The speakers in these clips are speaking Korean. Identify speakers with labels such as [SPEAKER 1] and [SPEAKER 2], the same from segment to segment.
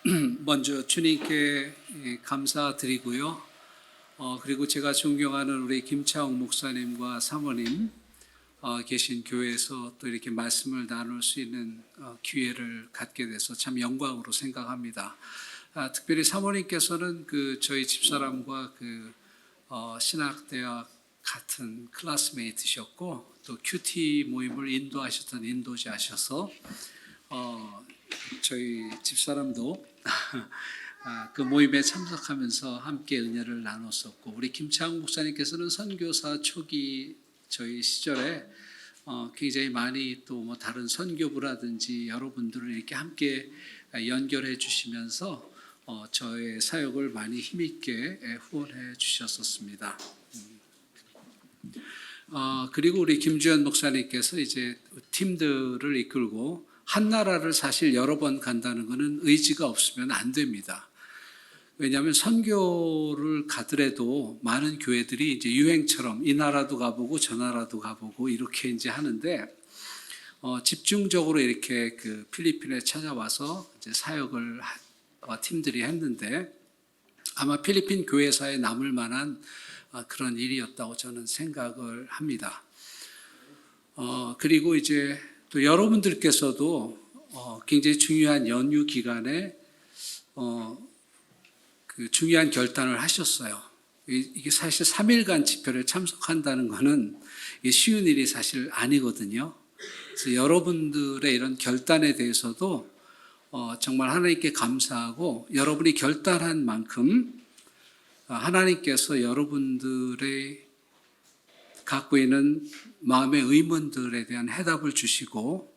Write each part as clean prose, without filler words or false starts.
[SPEAKER 1] 먼저 주님께 감사드리고요. 그리고 제가 존경하는 우리 김차홍 목사님과 사모님 계신 교회에서 또 이렇게 말씀을 나눌 수 있는 기회를 갖게 돼서 참 영광으로 생각합니다. 특별히 사모님께서는 저희 집사람과 신학대학 같은 클래스메이트셨고 또 큐티 모임을 인도하셨던 인도자셔서 저희 집사람도 그 모임에 참석하면서 함께 은혜를 나눴었고, 우리 김창욱 목사님께서는 선교사 초기 저희 시절에 굉장히 많이 또 뭐 다른 선교부라든지 여러분들을 이렇게 함께 연결해 주시면서 저의 사역을 많이 힘있게 후원해 주셨었습니다. 그리고 우리 김주현 목사님께서 이제 팀들을 이끌고 한 나라를 사실 여러 번 간다는 것은 의지가 없으면 안 됩니다. 왜냐하면 선교를 가더라도 많은 교회들이 이제 유행처럼 이 나라도 가보고 저 나라도 가보고 이렇게 이제 하는데, 집중적으로 이렇게 필리핀에 찾아와서 이제 사역을 팀들이 했는데, 아마 필리핀 교회사에 남을 만한 그런 일이었다고 저는 생각을 합니다. 그리고 이제 또 여러분들께서도 굉장히 중요한 연휴 기간에 중요한 결단을 하셨어요. 이게 사실 3일간 집회를 참석한다는 것은 쉬운 일이 사실 아니거든요. 그래서 여러분들의 이런 결단에 대해서도 정말 하나님께 감사하고, 여러분이 결단한 만큼 하나님께서 여러분들의 갖고 있는 마음의 의문들에 대한 해답을 주시고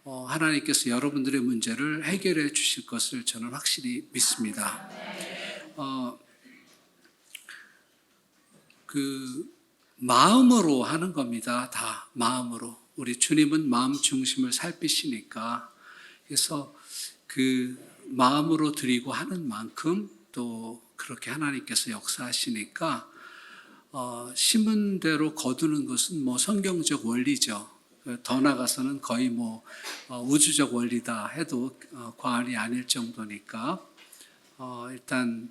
[SPEAKER 1] 하나님께서 여러분들의 문제를 해결해 주실 것을 저는 확실히 믿습니다. 마음으로 하는 겁니다. 다 마음으로. 우리 주님은 마음 중심을 살피시니까, 그래서 마음으로 드리고 하는 만큼 또 그렇게 하나님께서 역사하시니까 심은 대로 거두는 것은 뭐 성경적 원리죠. 더 나아가서는 거의 뭐 우주적 원리다 해도 과언이 아닐 정도니까 일단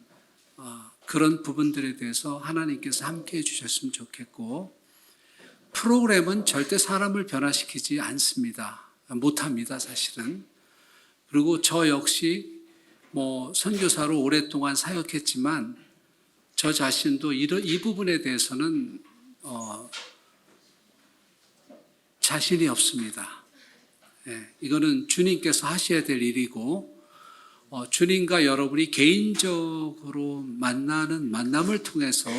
[SPEAKER 1] 그런 부분들에 대해서 하나님께서 함께 해주셨으면 좋겠고, 프로그램은 절대 사람을 변화시키지 않습니다. 못합니다, 사실은. 그리고 저 역시 뭐 선교사로 오랫동안 사역했지만 저 자신도 이 부분에 대해서는 자신이 없습니다. 이거는 주님께서 하셔야 될 일이고, 주님과 여러분이 개인적으로 만나는 만남을 통해서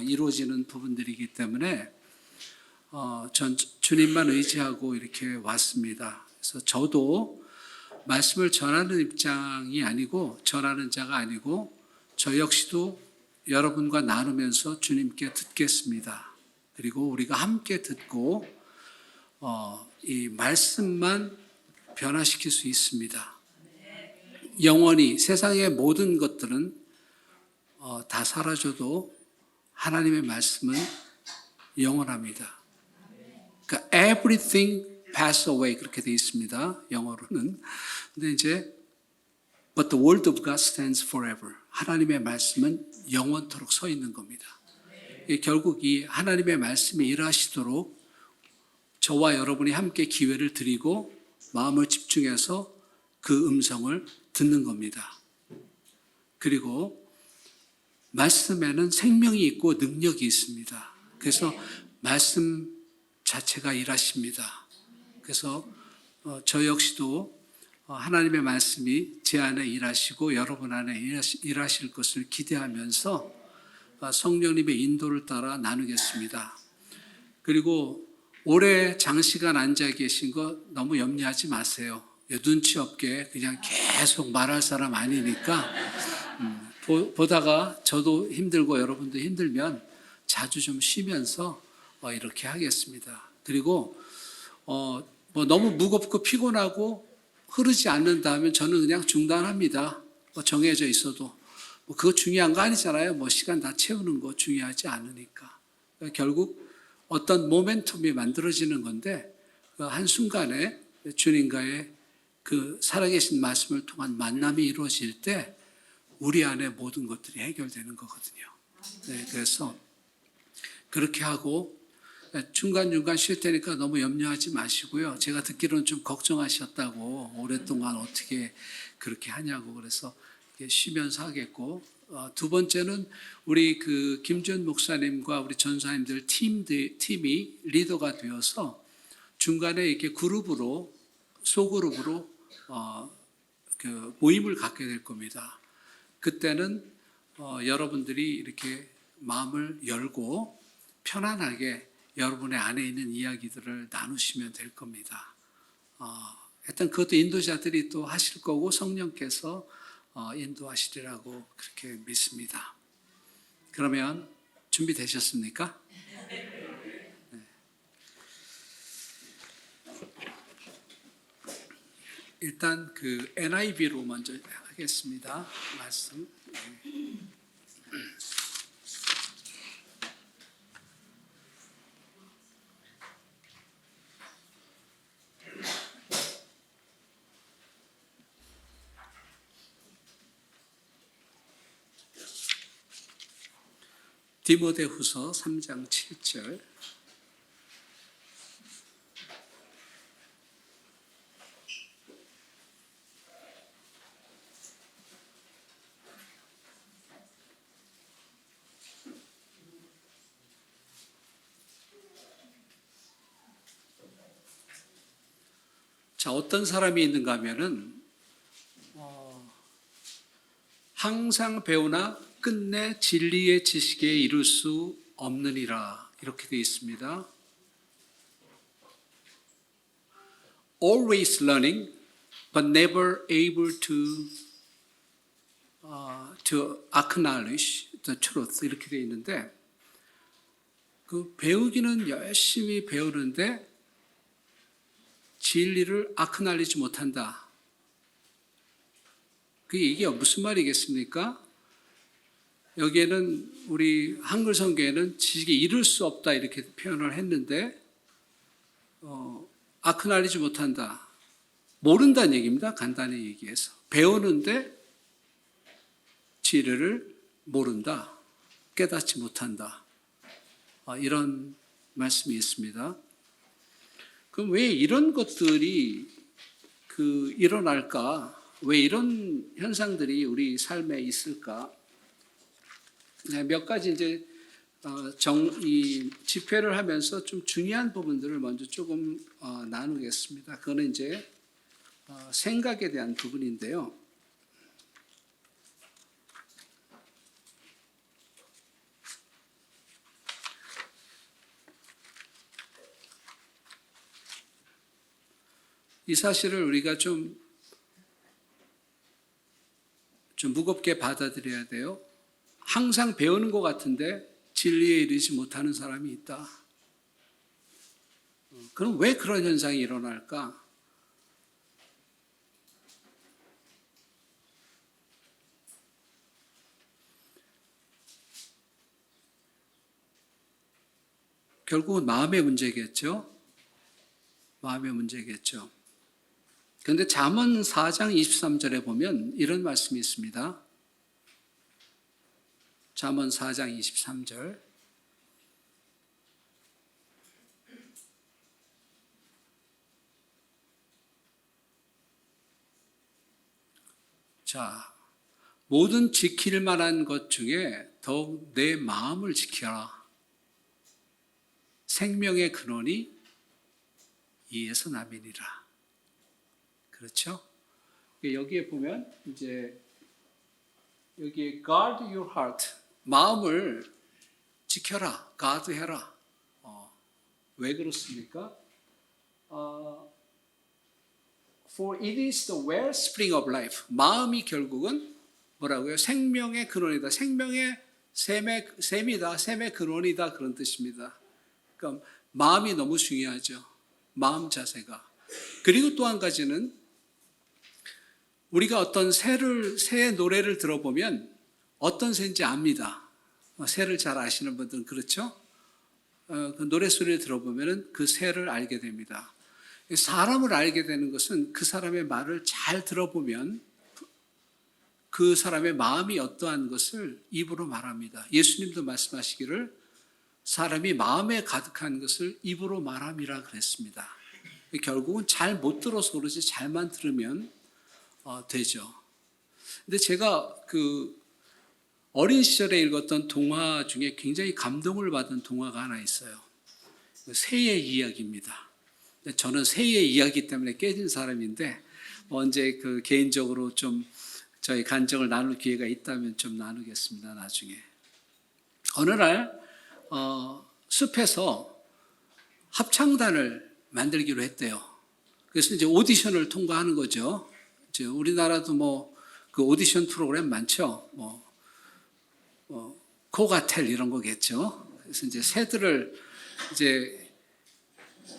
[SPEAKER 1] 이루어지는 부분들이기 때문에 전 주님만 의지하고 이렇게 왔습니다. 그래서 저도 말씀을 전하는 입장이 아니고, 전하는 자가 아니고, 저 역시도 여러분과 나누면서 주님께 듣겠습니다. 그리고 우리가 함께 듣고 이 말씀만 변화시킬 수 있습니다. 영원히 세상의 모든 것들은 다 사라져도 하나님의 말씀은 영원합니다. 그러니까 everything pass away 그렇게 되어 있습니다, 영어로는. 근데 이제 but the word of God stands forever. 하나님의 말씀은 영원토록 서 있는 겁니다. 결국 이 하나님의 말씀이 일하시도록 저와 여러분이 함께 기회를 드리고 마음을 집중해서 그 음성을 듣는 겁니다. 그리고 말씀에는 생명이 있고 능력이 있습니다. 그래서 말씀 자체가 일하십니다. 그래서 저 역시도 하나님의 말씀이 제 안에 일하시고 여러분 안에 일하실 것을 기대하면서 성령님의 인도를 따라 나누겠습니다. 그리고 오래 장시간 앉아 계신 거 너무 염려하지 마세요. 눈치 없게 그냥 계속 말할 사람 아니니까 보다가 저도 힘들고 여러분도 힘들면 자주 좀 쉬면서 이렇게 하겠습니다. 그리고 뭐 너무 무겁고 피곤하고 흐르지 않는다 하면 저는 그냥 중단합니다. 정해져 있어도. 그거 중요한 거 아니잖아요. 시간 다 채우는 거 중요하지 않으니까. 결국 어떤 모멘텀이 만들어지는 건데, 한순간에 주님과의 그 살아계신 말씀을 통한 만남이 이루어질 때 우리 안에 모든 것들이 해결되는 거거든요. 네, 그래서 그렇게 하고 중간중간 쉴 테니까 너무 염려하지 마시고요. 제가 듣기로는 좀 걱정하셨다고 오랫동안 어떻게 그렇게 하냐고 그래서 쉬면서 하겠고 두 번째는 우리 그 김주현 목사님과 우리 전사님들 팀이 리더가 되어서 중간에 이렇게 그룹으로 소그룹으로 그 모임을 갖게 될 겁니다. 그때는 여러분들이 이렇게 마음을 열고 편안하게 여러분의 안에 있는 이야기들을 나누시면 될 겁니다. 하여튼 그것도 인도자들이 또 하실 거고 성령께서 인도하시리라고 그렇게 믿습니다. 그러면 준비되셨습니까? 네. 일단 그 NIV로 먼저 하겠습니다. 말씀. 네. 디모데후서 3장 7절. 자, 어떤 사람이 있는가 하면은 항상 배우나 끝내 진리의 지식에 이룰 수 없느니라 이렇게 되어 있습니다. Always learning, but never able to acknowledge the truth 이렇게 되어 있는데 그 배우기는 열심히 배우는데 진리를 acknowledge 못한다. 이게 무슨 말이겠습니까? 여기에는 우리 한글 성경에는 지식에 이를 수 없다 이렇게 표현을 했는데 아크날리지 못한다. 모른다는 얘기입니다. 간단히 얘기해서. 배우는데 진리를 모른다. 깨닫지 못한다. 이런 말씀이 있습니다. 그럼 왜 이런 것들이 일어날까? 왜 이런 현상들이 우리 삶에 있을까? 몇 가지 이제 이 집회를 하면서 좀 중요한 부분들을 먼저 조금 나누겠습니다. 그거는 이제 생각에 대한 부분인데요. 이 사실을 우리가 좀 무겁게 받아들여야 돼요. 항상 배우는 것 같은데 진리에 이르지 못하는 사람이 있다. 그럼 왜 그런 현상이 일어날까? 결국은 마음의 문제겠죠. 마음의 문제겠죠. 그런데 잠언 4장 23절에 보면 이런 말씀이 있습니다. 잠언 4장 23절. 자, 모든 지킬 만한 것 중에 더욱 내 마음을 지켜라. 생명의 근원이 이에서 남이니라. 그렇죠? 여기에 보면 이제 여기에 guard your heart, 마음을 지켜라, guard 해라. 왜 그렇습니까? For it is the wellspring of life. 마음이 결국은 뭐라고요? 생명의 근원이다. 생명의 샘이다. 샘의 근원이다. 그런 뜻입니다. 그러니까 마음이 너무 중요하죠. 마음 자세가. 그리고 또 한 가지는 우리가 어떤 새의 노래를 들어보면 어떤 새인지 압니다. 새를 잘 아시는 분들은 그렇죠? 그 노래소리를 들어보면 그 새를 알게 됩니다. 사람을 알게 되는 것은 그 사람의 말을 잘 들어보면 그 사람의 마음이 어떠한 것을 입으로 말합니다. 예수님도 말씀하시기를 사람이 마음에 가득한 것을 입으로 말함이라 그랬습니다. 결국은 잘 못 들어서 그러지 잘만 들으면 되죠. 근데 제가 그 어린 시절에 읽었던 동화 중에 굉장히 감동을 받은 동화가 하나 있어요. 새의 이야기입니다. 저는 새의 이야기 때문에 깨진 사람인데 언제 그 개인적으로 좀 저희 간증을 나눌 기회가 있다면 좀 나누겠습니다. 나중에. 어느 날 숲에서 합창단을 만들기로 했대요. 그래서 이제 오디션을 통과하는 거죠. 이제 우리나라도 뭐 그 오디션 프로그램 많죠. 코가텔 이런 거겠죠. 그래서 이제 새들을 이제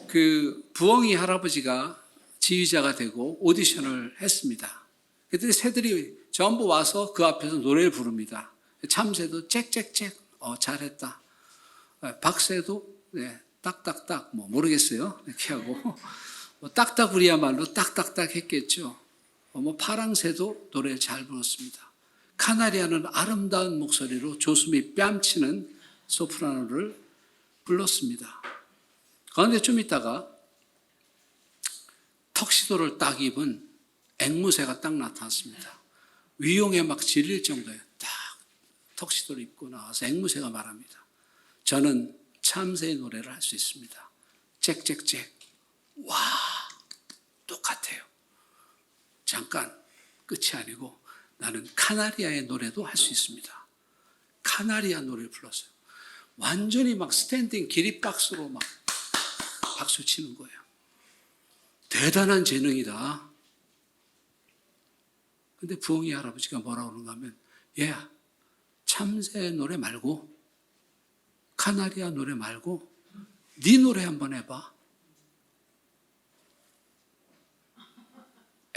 [SPEAKER 1] 그 부엉이 할아버지가 지휘자가 되고 오디션을 했습니다. 그랬더니 새들이 전부 와서 그 앞에서 노래를 부릅니다. 참새도 짹짹짹 잘했다. 박새도 네, 딱딱딱 뭐 모르겠어요. 이렇게 하고 딱딱우리야말로 딱딱딱 했겠죠. 파랑새도 노래 잘 불렀습니다. 카나리아는 아름다운 목소리로 조수미 뺨치는 소프라노를 불렀습니다. 그런데 좀 있다가 턱시도를 딱 입은 앵무새가 딱 나타났습니다. 위용에 막 질릴 정도에 딱 턱시도를 입고 나와서 앵무새가 말합니다. 저는 참새의 노래를 할 수 있습니다. 짹짹짹. 와, 똑같아요. 잠깐, 끝이 아니고 나는 카나리아의 노래도 할 수 있습니다. 카나리아 노래를 불렀어요. 완전히 막 스탠딩 기립박수로 막 박수 치는 거예요. 대단한 재능이다. 근데 부엉이 할아버지가 뭐라고 그러는가 하면, 얘야, 참새 노래 말고, 카나리아 노래 말고, 네 노래 한번 해봐.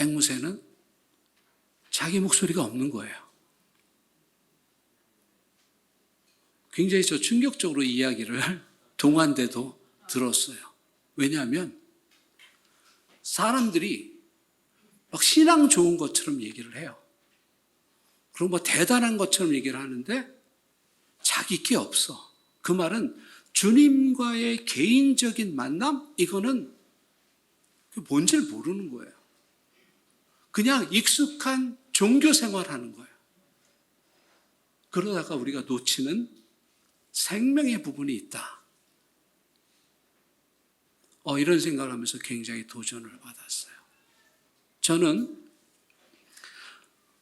[SPEAKER 1] 앵무새는 자기 목소리가 없는 거예요. 굉장히 충격적으로 이야기를 동안대도 들었어요. 왜냐하면 사람들이 막 신앙 좋은 것처럼 얘기를 해요. 그리고 뭐 대단한 것처럼 얘기를 하는데 자기 게 없어. 그 말은 주님과의 개인적인 만남? 이거는 뭔지를 모르는 거예요. 그냥 익숙한 종교 생활하는 거예요. 그러다가 우리가 놓치는 생명의 부분이 있다. 이런 생각을 하면서 굉장히 도전을 받았어요. 저는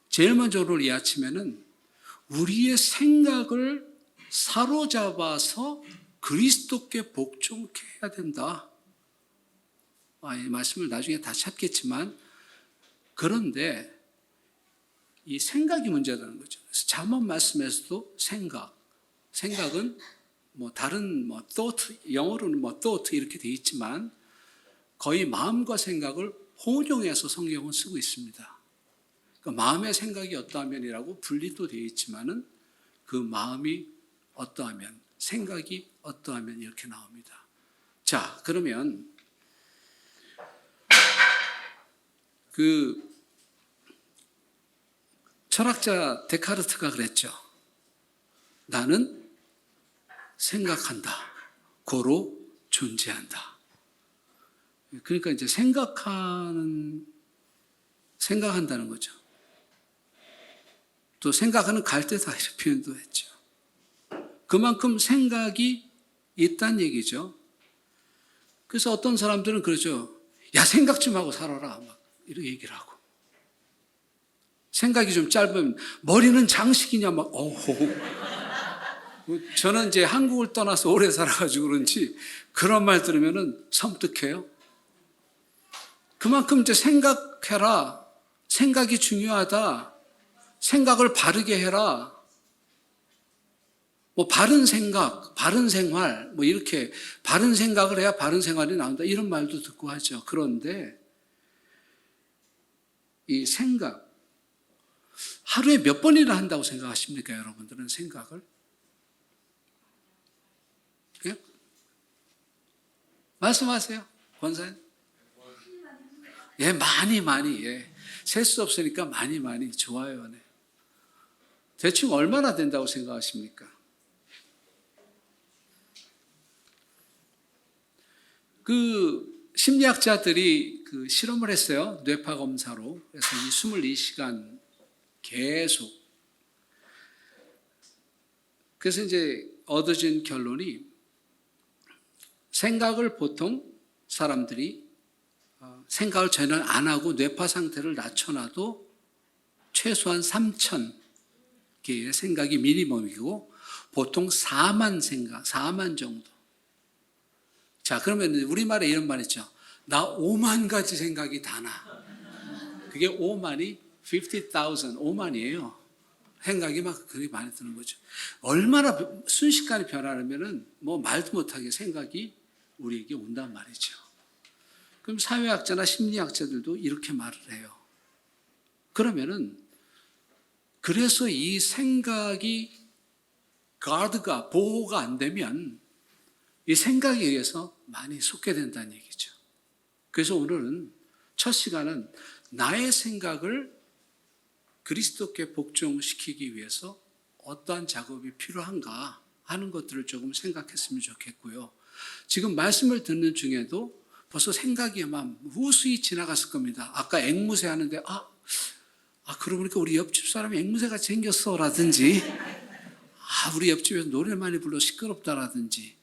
[SPEAKER 1] 제일 먼저 오늘 이 아침에는 우리의 생각을 사로잡아서 그리스도께 복종케 해야 된다. 이 말씀을 나중에 다 찾겠지만 그런데 이 생각이 문제라는 거죠. 그래서 잠언 말씀에서도 생각은 뭐 다른 thought, 영어로는 thought 이렇게 돼 있지만 거의 마음과 생각을 혼용해서 성경은 쓰고 있습니다. 그러니까 마음의 생각이 어떠하면이라고 분리도 되어 있지만은 그 마음이 어떠하면, 생각이 어떠하면 이렇게 나옵니다. 자, 그러면 그 철학자 데카르트가 그랬죠. 나는 생각한다. 고로 존재한다. 그러니까 이제 생각한다는 거죠. 또 생각하는 갈대다 이런 표현도 했죠. 그만큼 생각이 있다는 얘기죠. 그래서 어떤 사람들은 그러죠. 야, 생각 좀 하고 살아라. 막 이렇게 얘기를 하고. 생각이 좀 짧으면 머리는 장식이냐 막 저는 이제 한국을 떠나서 오래 살아가지고 그런지 그런 말 들으면은 섬뜩해요. 그만큼 이제 생각해라. 생각이 중요하다. 생각을 바르게 해라. 바른 생각, 바른 생활, 이렇게 바른 생각을 해야 바른 생활이 나온다. 이런 말도 듣고 하죠. 그런데 이 생각, 하루에 몇 번이나 한다고 생각하십니까, 여러분들은 생각을? 예? 말씀하세요, 권사님. 예, 많이, 예. 셀 수 없으니까 많이 좋아요. 네. 대충 얼마나 된다고 생각하십니까? 그 심리학자들이 그 실험을 했어요. 뇌파 검사로. 그래서 이 22시간 계속. 그래서 이제 얻어진 결론이 생각을 보통 사람들이 생각을 전혀 안 하고 뇌파 상태를 낮춰놔도 최소한 3천 개의 생각이 미니멈이고 보통 4만 정도. 자, 그러면 우리말에 이런 말 있죠. 나 5만 가지 생각이 다 나. 그게 5만이 50,000, 5만이에요. 생각이 막 그렇게 많이 드는 거죠. 얼마나 순식간에 변하려면은 뭐 말도 못하게 생각이 우리에게 온단 말이죠. 그럼 사회학자나 심리학자들도 이렇게 말을 해요. 그러면은 그래서 이 생각이 가드가 보호가 안 되면 이 생각에 의해서 많이 속게 된다는 얘기죠. 그래서 오늘은 첫 시간은 나의 생각을 그리스도께 복종시키기 위해서 어떠한 작업이 필요한가 하는 것들을 조금 생각했으면 좋겠고요. 지금 말씀을 듣는 중에도 벌써 생각이 막 무수히 지나갔을 겁니다. 아까 앵무새 하는데 그러고 보니까 우리 옆집 사람이 앵무새같이 생겼어 라든지 우리 옆집에서 노래 많이 불러 시끄럽다라든지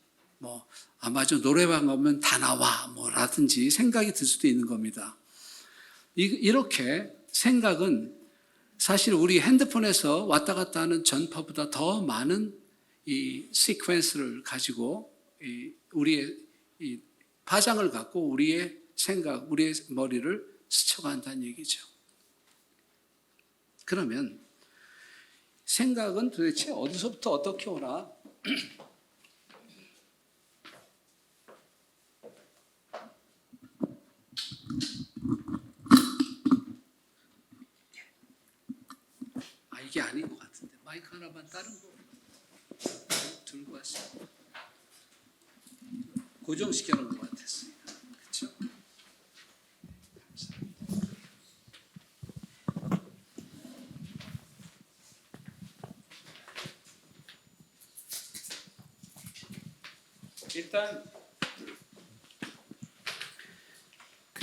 [SPEAKER 1] 맞아 노래방 가면 다 나와 라든지 생각이 들 수도 있는 겁니다. 이렇게 생각은 사실 우리 핸드폰에서 왔다 갔다 하는 전파보다 더 많은 이 시퀀스를 가지고 우리의 이 파장을 갖고 우리의 생각, 우리의 머리를 스쳐간다는 얘기죠. 그러면 생각은 도대체 어디서부터 어떻게 오나? 이게 아닌 것 같은데 마이크 하나만 다른 거 들고 왔어요. 고정시켜 놓은 것 같았어요. 그렇죠?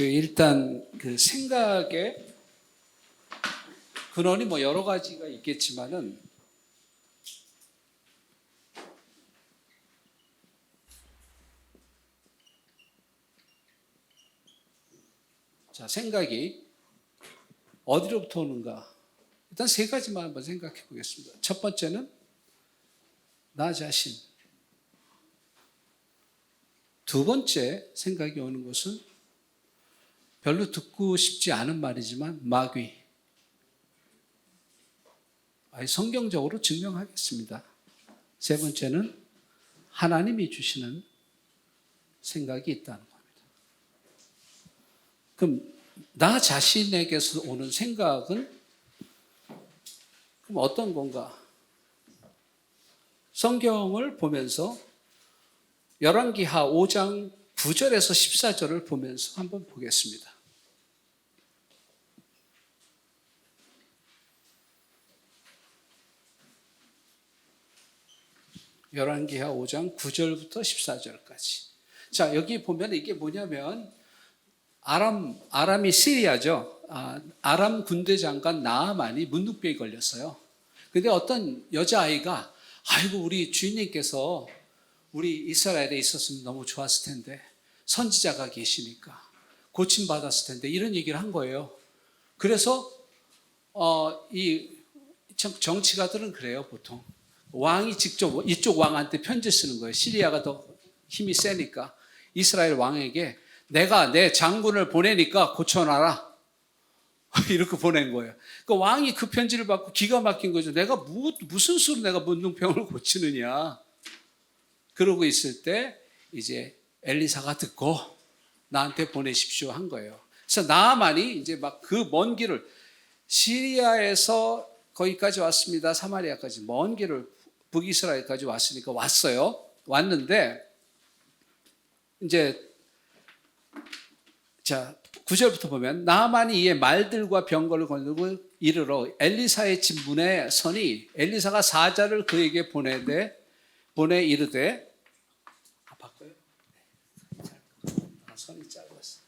[SPEAKER 1] 일단 그 생각의 근원이 여러 가지가 있겠지만은 자, 생각이 어디로부터 오는가? 일단 세 가지만 한번 생각해 보겠습니다. 첫 번째는 나 자신. 두 번째 생각이 오는 것은 별로 듣고 싶지 않은 말이지만 마귀. 성경적으로 증명하겠습니다. 세 번째는 하나님이 주시는 생각이 있다는 겁니다. 그럼 나 자신에게서 오는 생각은 그럼 어떤 건가? 성경을 보면서 열왕기하 5장 9절에서 14절을 보면서 한번 보겠습니다. 열왕기하 5장 9절부터 14절까지. 자, 여기 보면 이게 뭐냐면 아람이 시리아죠. 아람 군대 장관 나아만이 문둥병에 걸렸어요. 근데 어떤 여자아이가 아이고 우리 주인님께서 우리 이스라엘에 있었으면 너무 좋았을 텐데 선지자가 계시니까 고침받았을 텐데 이런 얘기를 한 거예요. 그래서 이 정치가들은 그래요. 보통 왕이 직접 이쪽 왕한테 편지 쓰는 거예요. 시리아가 더 힘이 세니까 이스라엘 왕에게 내가 내 장군을 보내니까 고쳐놔라 이렇게 보낸 거예요. 그러니까 왕이 그 편지를 받고 기가 막힌 거죠. 내가 무슨 수로 내가 문둥병을 고치느냐. 그러고 있을 때 이제 엘리사가 듣고 나한테 보내십시오 한 거예요. 그래서 나아만이 이제 막 그 먼 길을 시리아에서 거기까지 왔습니다. 사마리아까지 먼 길을 북이스라엘까지 왔으니까 왔어요. 왔는데 이제 자, 9절부터 보면 나아만이 이에 말들과 병거를 거느리고 이르러 엘리사의 집 문에 서니 엘리사가 사자를 그에게 보내 이르되 바꿔요. 선이 짧았어.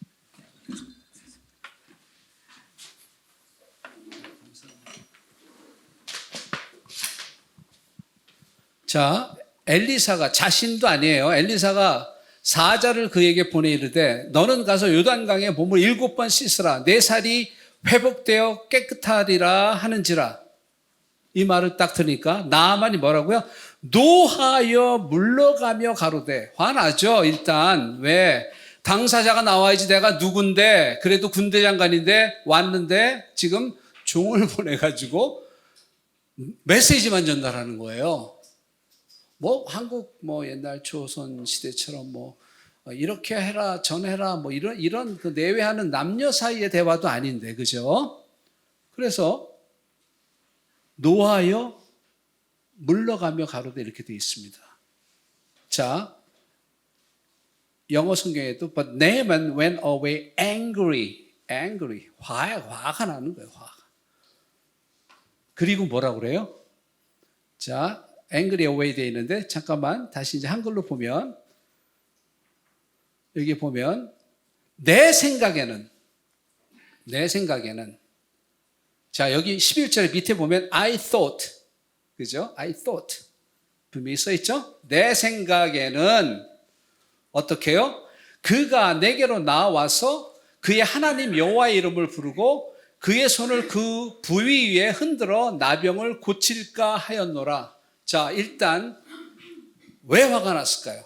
[SPEAKER 1] 자, 엘리사가 자신도 아니에요. 엘리사가 사자를 그에게 보내 이르되 너는 가서 요단강에 몸을 7번 씻으라. 내 살이 회복되어 깨끗하리라 하는지라. 이 말을 딱 들으니까 나아만이 뭐라고요? 노하여 물러가며 가로되. 화나죠. 일단 왜? 당사자가 나와야지. 내가 누군데 그래도 군대 장관인데 왔는데 지금 종을 보내가지고 메시지만 전달하는 거예요. 뭐 한국 뭐 옛날 조선 시대처럼 뭐 이렇게 해라 전해라 뭐 이런 그 내외하는 남녀 사이의 대화도 아닌데, 그죠? 그래서 노하여 물러가며 가로되 이렇게 되어 있습니다. 자, 영어 성경에도 but Naaman went away angry. 화가 나는 거예요. 화가. 그리고 뭐라고 그래요? 자, angry away 되어 있는데 잠깐만 다시 이제 한글로 보면 여기 보면 내 생각에는 자, 여기 11절 밑에 보면 I thought, 그죠? I thought 분명히 써 있죠? 내 생각에는 어떻게 해요? 그가 내게로 나와서 그의 하나님 여호와의 이름을 부르고 그의 손을 그 부위 위에 흔들어 나병을 고칠까 하였노라. 자, 일단 왜 화가 났을까요?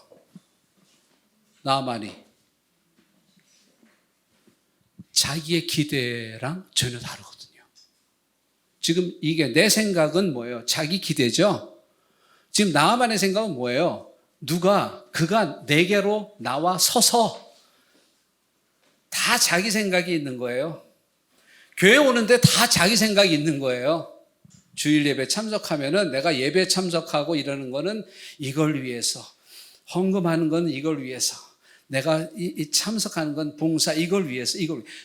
[SPEAKER 1] 나아만이 자기의 기대랑 전혀 다르거든요. 지금 이게 내 생각은 뭐예요? 자기 기대죠. 지금 나아만의 생각은 뭐예요? 그가 내게로 나와 서서 다 자기 생각이 있는 거예요. 교회 오는데 다 자기 생각이 있는 거예요. 주일 예배 참석하면은 내가 예배 참석하고 이러는 거는 이걸 위해서, 헌금하는 건 이걸 위해서, 내가 이 참석하는 건 봉사 이걸 위해서,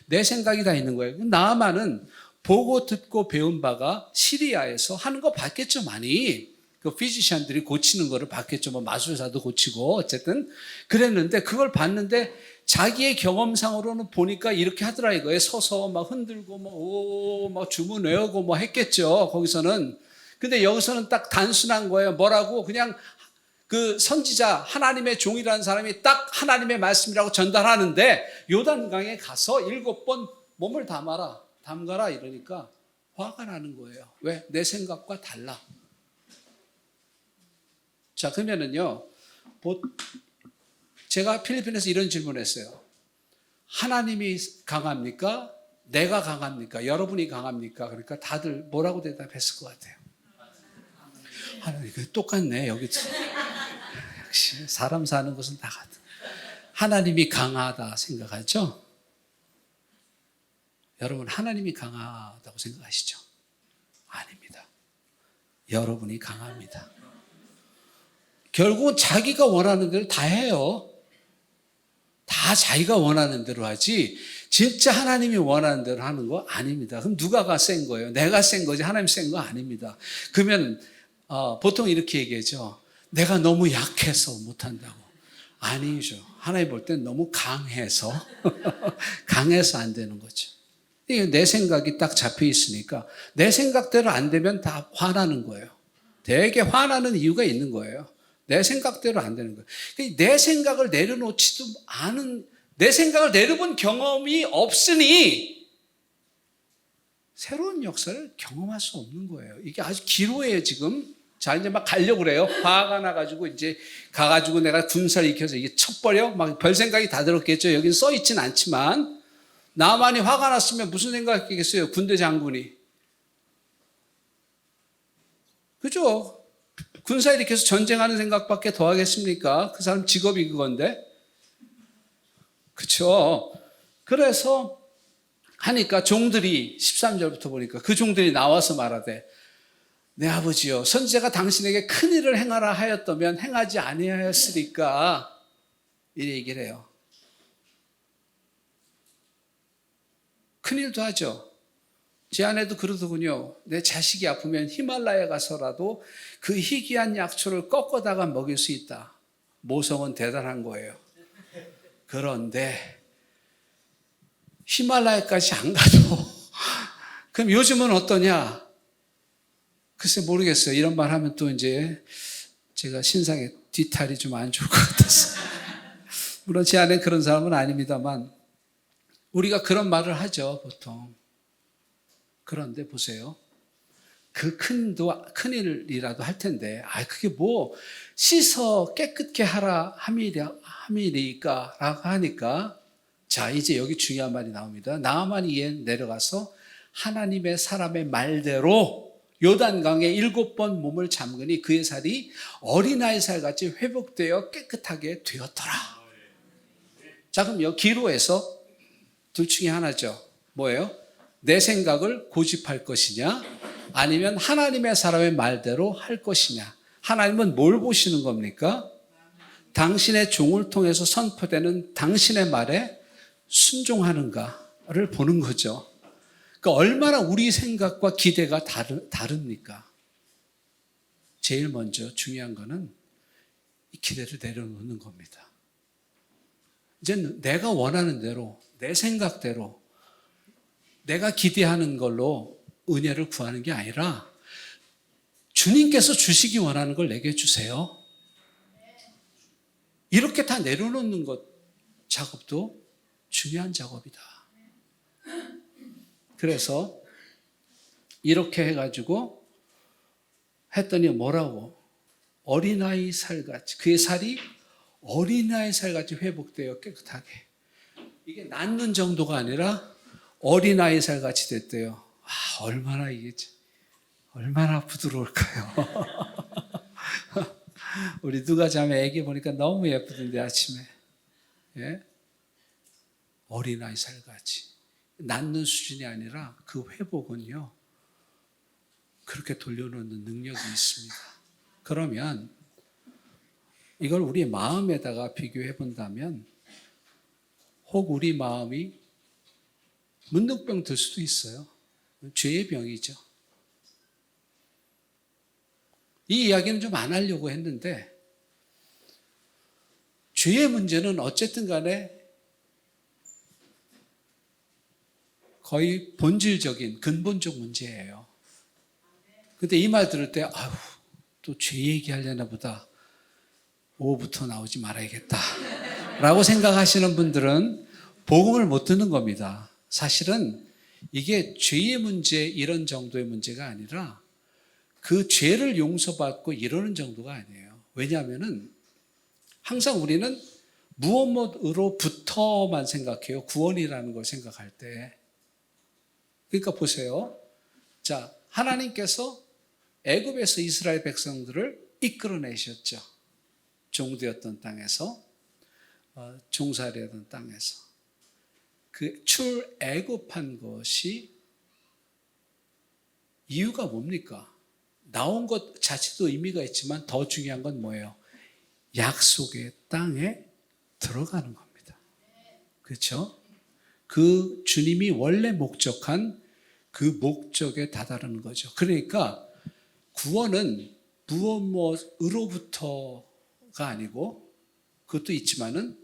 [SPEAKER 1] 내 생각이 다 있는 거예요. 나아만은 보고 듣고 배운 바가 시리아에서 하는 거 봤겠죠, 많이. 그 피지션들이 고치는 거를 봤겠죠. 뭐 마술사도 고치고 어쨌든 그랬는데 그걸 봤는데 자기의 경험상으로는 보니까 이렇게 하더라 이거예요. 서서 막 흔들고 막 주문 외우고 뭐 했겠죠. 거기서는. 근데 여기서는 딱 단순한 거예요. 뭐라고? 그냥 그 선지자 하나님의 종이라는 사람이 딱 하나님의 말씀이라고 전달하는데 요단강에 가서 7번 몸을 담가라 이러니까 화가 나는 거예요. 왜? 내 생각과 달라. 자, 그러면은요, 제가 필리핀에서 이런 질문을 했어요. 하나님이 강합니까? 내가 강합니까? 여러분이 강합니까? 그러니까 다들 뭐라고 대답했을 것 같아요? 하나님, 똑같네, 여기. 역시 사람 사는 것은 다 같아. 하나님이 강하다 생각하죠? 여러분, 하나님이 강하다고 생각하시죠? 아닙니다. 여러분이 강합니다. 결국은 자기가 원하는 대로 다 해요. 다 자기가 원하는 대로 하지 진짜 하나님이 원하는 대로 하는 거 아닙니다. 그럼 누가 센 거예요? 내가 센 거지 하나님 센 거 아닙니다. 그러면 보통 이렇게 얘기하죠. 내가 너무 약해서 못한다고. 아니죠. 하나님 볼 땐 너무 강해서 강해서 안 되는 거죠. 내 생각이 딱 잡혀 있으니까 내 생각대로 안 되면 다 화나는 거예요. 되게 화나는 이유가 있는 거예요. 내 생각대로 안 되는 거예요. 내 생각을 내려놓지도 않은, 내 생각을 내려본 경험이 없으니 새로운 역사를 경험할 수 없는 거예요. 이게 아주 기로예요, 지금. 자, 이제 막 가려고 그래요. 화가 나가지고 이제 가가지고 내가 군사를 익혀서 이게 쳐버려? 막 별 생각이 다 들었겠죠. 여기는 써 있진 않지만. 나만이 화가 났으면 무슨 생각이겠어요? 군대 장군이. 그죠? 군사 일으켜서 전쟁하는 생각밖에 더 하겠습니까? 그 사람 직업이 그건데. 그렇죠? 그래서 하니까 종들이 13절부터 보니까 그 종들이 나와서 말하되 내 아버지여 선지자가 당신에게 큰 일을 행하라 하였다면 행하지 아니하였으리까 이래 얘기를 해요. 큰일도 하죠. 제 아내도 그러더군요. 내 자식이 아프면 히말라야 가서라도 그 희귀한 약초를 꺾어다가 먹일 수 있다. 모성은 대단한 거예요. 그런데 히말라야까지 안 가도 그럼 요즘은 어떠냐? 글쎄 모르겠어요. 이런 말 하면 또 이제 제가 신상의 뒤탈이 좀 안 좋을 것 같아서. 물론 제 아내는 그런 사람은 아닙니다만 우리가 그런 말을 하죠, 보통. 그런데 보세요. 그 큰일이라도 할 텐데, 그게 뭐, 씻어 깨끗게 하라 함이니까, 라고 하니까, 자, 이제 여기 중요한 말이 나옵니다. 나아만이 이에 내려가서 하나님의 사람의 말대로 요단강에 7번 몸을 잠그니 그의 살이 어린아이 살같이 회복되어 깨끗하게 되었더라. 자, 그럼 여기 기로에서 둘 중에 하나죠. 뭐예요? 내 생각을 고집할 것이냐, 아니면 하나님의 사람의 말대로 할 것이냐. 하나님은 뭘 보시는 겁니까? 당신의 종을 통해서 선포되는 당신의 말에 순종하는가를 보는 거죠. 그러니까 얼마나 우리 생각과 기대가 다릅니까? 제일 먼저 중요한 거는 이 기대를 내려놓는 겁니다. 이제 내가 원하는 대로, 내 생각대로, 내가 기대하는 걸로 은혜를 구하는 게 아니라 주님께서 주시기 원하는 걸 내게 주세요. 이렇게 다 내려놓는 것 작업도 중요한 작업이다. 그래서 이렇게 해가지고 했더니 뭐라고? 어린아이 살같이, 그의 살이 어린아이 살같이 회복되어 깨끗하게. 이게 낫는 정도가 아니라 어린아이 살같이 됐대요. 얼마나 부드러울까요? 우리 누가 자매 애기 보니까 너무 예쁘던데 아침에. 예? 어린아이 살같이. 낫는 수준이 아니라 그 회복은요, 그렇게 돌려놓는 능력이 있습니다. 그러면 이걸 우리 마음에다가 비교해 본다면 혹 우리 마음이 문둥병 들 수도 있어요. 죄의 병이죠. 이 이야기는 좀 안 하려고 했는데 죄의 문제는 어쨌든 간에 거의 본질적인 근본적 문제예요. 근데 이 말 들을 때 또 죄 얘기하려나 보다. 오후부터 나오지 말아야겠다 라고 생각하시는 분들은 복음을 못 듣는 겁니다. 사실은 이게 죄의 문제 이런 정도의 문제가 아니라 그 죄를 용서받고 이러는 정도가 아니에요. 왜냐하면 항상 우리는 무엇으로부터만 생각해요. 구원이라는 걸 생각할 때. 그러니까 보세요. 자, 하나님께서 애굽에서 이스라엘 백성들을 이끌어내셨죠. 종되었던 땅에서, 종살이하던 땅에서. 그 출애굽한 것이 이유가 뭡니까? 나온 것 자체도 의미가 있지만 더 중요한 건 뭐예요? 약속의 땅에 들어가는 겁니다. 그렇죠? 그 주님이 원래 목적한 그 목적에 다다르는 거죠. 그러니까 구원은 무엇으로부터가 아니고 그것도 있지만은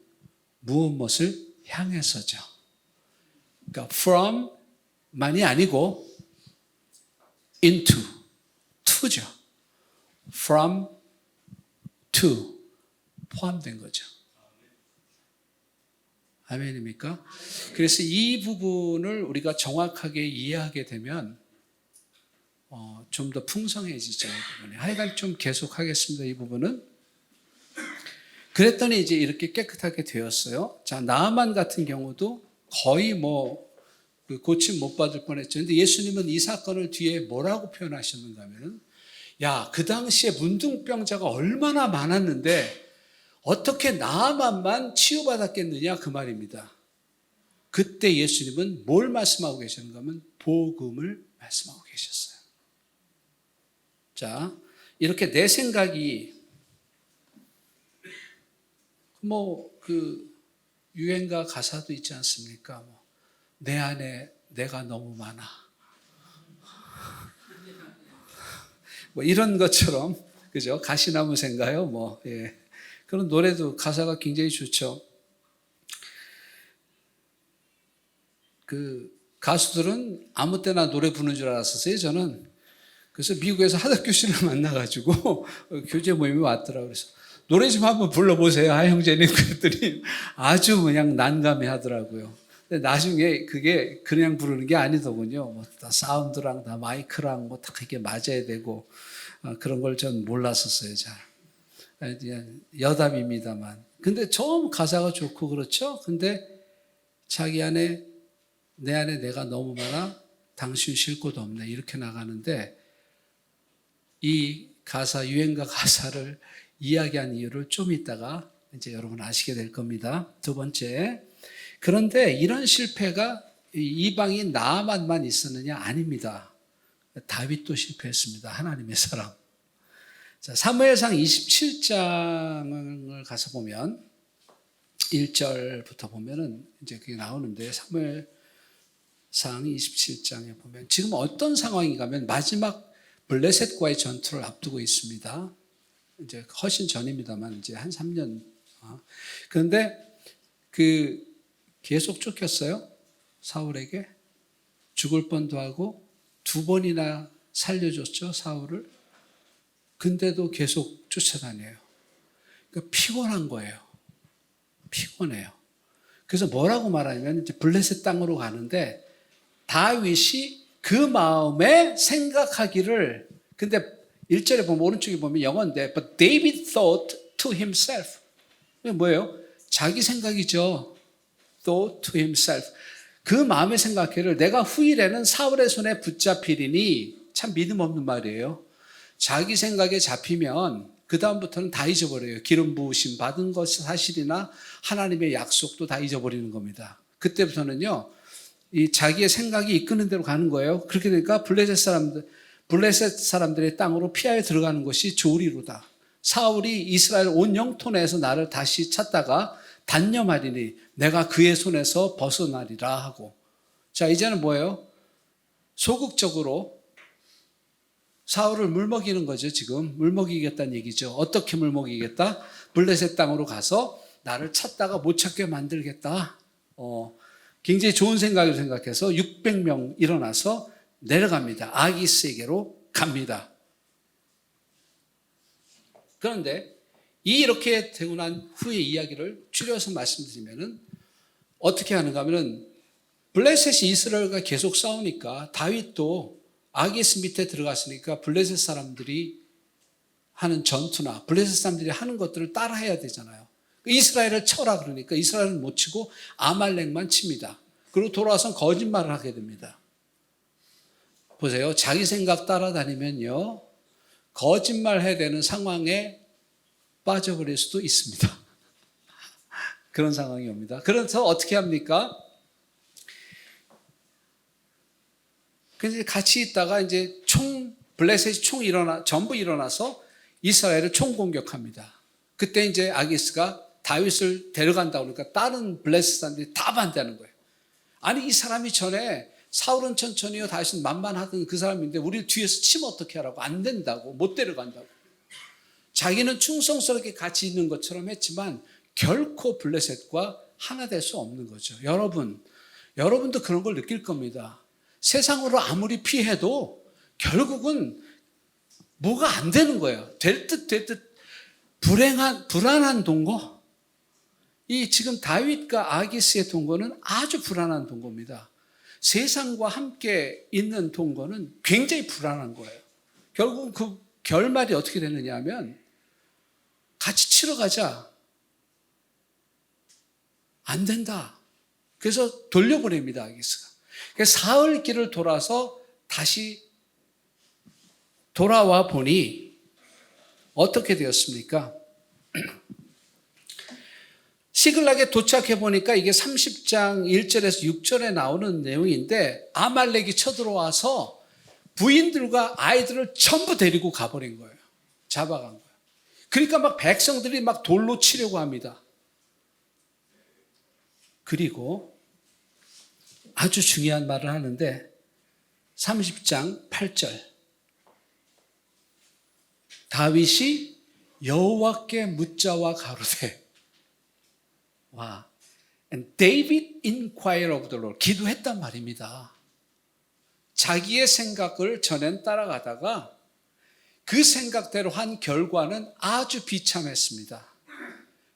[SPEAKER 1] 무엇을 향해서죠. 그러니까 from만이 아니고 into, to죠. from, to 포함된 거죠. 아멘입니까? 그래서 이 부분을 우리가 정확하게 이해하게 되면 좀 더 풍성해지죠. 이 부분이. 하여간 좀 계속하겠습니다. 이 부분은. 그랬더니 이제 이렇게 깨끗하게 되었어요. 자, 나아만 같은 경우도 거의 고침 못 받을 뻔했죠. 근데 예수님은 이 사건을 뒤에 뭐라고 표현하셨는가 하면, 그 당시에 문둥병자가 얼마나 많았는데 어떻게 나아만만 치유받았겠느냐 그 말입니다. 그때 예수님은 뭘 말씀하고 계셨는가 하면 복음을 말씀하고 계셨어요. 자, 이렇게 내 생각이 유행가 가사도 있지 않습니까? 내 안에 내가 너무 많아. 뭐 이런 것처럼, 그죠? 가시나무 생가요? 뭐, 예. 그런 노래도 가사가 굉장히 좋죠. 그 가수들은 아무 때나 노래 부르는 줄 알았었어요, 저는. 그래서 미국에서 하덕 교수를 만나가지고 교제 모임에 왔더라고요. 그래서 노래 좀 한번 불러보세요, 형제님. 그랬더니 아주 그냥 난감해 하더라고요. 근데 나중에 그게 그냥 부르는 게 아니더군요. 뭐 다 사운드랑 다 마이크랑 뭐 다 그게 맞아야 되고 그런 걸 전 몰랐었어요, 잘. 여담입니다만. 근데 처음 가사가 좋고 그렇죠. 근데 자기 안에 내 안에 내가 너무 많아 당신 쉴 곳 없네 이렇게 나가는데 이 가사 유행가 가사를 이야기한 이유를 좀 이따가 이제 여러분 아시게 될 겁니다. 두 번째, 그런데 이런 실패가 이방인 나아만만 있었느냐? 아닙니다. 다윗도 실패했습니다. 하나님의 사람. 자, 사무엘상 27장을 가서 보면 1절부터 보면은 이제 그게 나오는데 사무엘상 27장에 보면 지금 어떤 상황인가 하면 마지막 블레셋과의 전투를 앞두고 있습니다. 이제 훨씬 전입니다만 이제 한 3년. 그런데 계속 쫓겼어요. 사울에게. 죽을 뻔도 하고 2번이나 살려줬죠, 사울을. 근데도 계속 쫓아다녀요. 그러니까 피곤한 거예요. 피곤해요. 그래서 뭐라고 말하냐면 이제 블레셋 땅으로 가는데 다윗이 그 마음에 생각하기를, 근데 1절에 보면 오른쪽에 보면 영어인데 But David thought to himself. 이게 뭐예요? 자기 생각이죠. Thought to himself. 그 마음에 생각하기를 내가 후일에는 사울의 손에 붙잡히리니. 참 믿음 없는 말이에요. 자기 생각에 잡히면 그 다음부터는 다 잊어버려요. 기름 부으심 받은 것이 사실이나 하나님의 약속도 다 잊어버리는 겁니다. 그때부터는요, 이 자기의 생각이 이끄는 대로 가는 거예요. 그렇게 되니까 블레셋 사람들의 땅으로 피하여 들어가는 것이 조리로다. 사울이 이스라엘 온 영토 내에서 나를 다시 찾다가 단념하리니 내가 그의 손에서 벗어나리라 하고. 자, 이제는 뭐예요? 소극적으로 사울을 물먹이는 거죠. 지금 물먹이겠다는 얘기죠. 어떻게 물먹이겠다? 블레셋 땅으로 가서 나를 찾다가 못 찾게 만들겠다. 굉장히 좋은 생각을 생각해서 600명 일어나서 내려갑니다. 아기스에게로 갑니다. 그런데 이렇게 되고 난 후의 이야기를 줄여서 말씀드리면은 어떻게 하는가 하면은 블레셋이 이스라엘과 계속 싸우니까 다윗도 아기스 밑에 들어갔으니까 블레셋 사람들이 하는 전투나 블레셋 사람들이 하는 것들을 따라해야 되잖아요. 이스라엘을 쳐라 그러니까 이스라엘은 못 치고 아말렉만 칩니다. 그리고 돌아와서 거짓말을 하게 됩니다. 보세요. 자기 생각 따라다니면요, 거짓말 해야 되는 상황에 빠져버릴 수도 있습니다. 그런 상황이 옵니다. 그래서 어떻게 합니까? 그래서 같이 있다가 이제 블레셋이 전부 일어나서 이스라엘을 총공격합니다. 그때 이제 아기스가 다윗을 데려간다고 그러니까 다른 블레셋 사람들이 다 반대하는 거예요. 아니, 이 사람이 전에 사울은 천천히요, 다윗은 만만하던 그 사람인데 우리 뒤에서 치면 어떻게 하라고. 안 된다고, 못 데려간다고. 자기는 충성스럽게 같이 있는 것처럼 했지만 결코 블레셋과 하나 될 수 없는 거죠. 여러분도 그런 걸 느낄 겁니다. 세상으로 아무리 피해도 결국은 뭐가 안 되는 거예요. 될 듯 불안한 동거. 이 지금 다윗과 아기스의 동거는 아주 불안한 동거입니다. 세상과 함께 있는 동거는 굉장히 불안한 거예요. 결국 그 결말이 어떻게 되느냐 하면 같이 치러 가자. 안 된다. 그래서 돌려보냅니다, 아기스가. 그래서 사흘 길을 돌아서 다시 돌아와 보니 어떻게 되었습니까? 시글락에 도착해 보니까 이게 30장 1절에서 6절에 나오는 내용인데 아말렉이 쳐들어와서 부인들과 아이들을 전부 데리고 가버린 거예요. 잡아간 거예요. 그러니까 막 백성들이 막 돌로 치려고 합니다. 그리고 아주 중요한 말을 하는데 30장 8절 다윗이 여호와께 묻자와 가로되 와 And David inquired of the Lord. 기도했단 말입니다. 자기의 생각을 전엔 따라가다가 그 생각대로 한 결과는 아주 비참했습니다.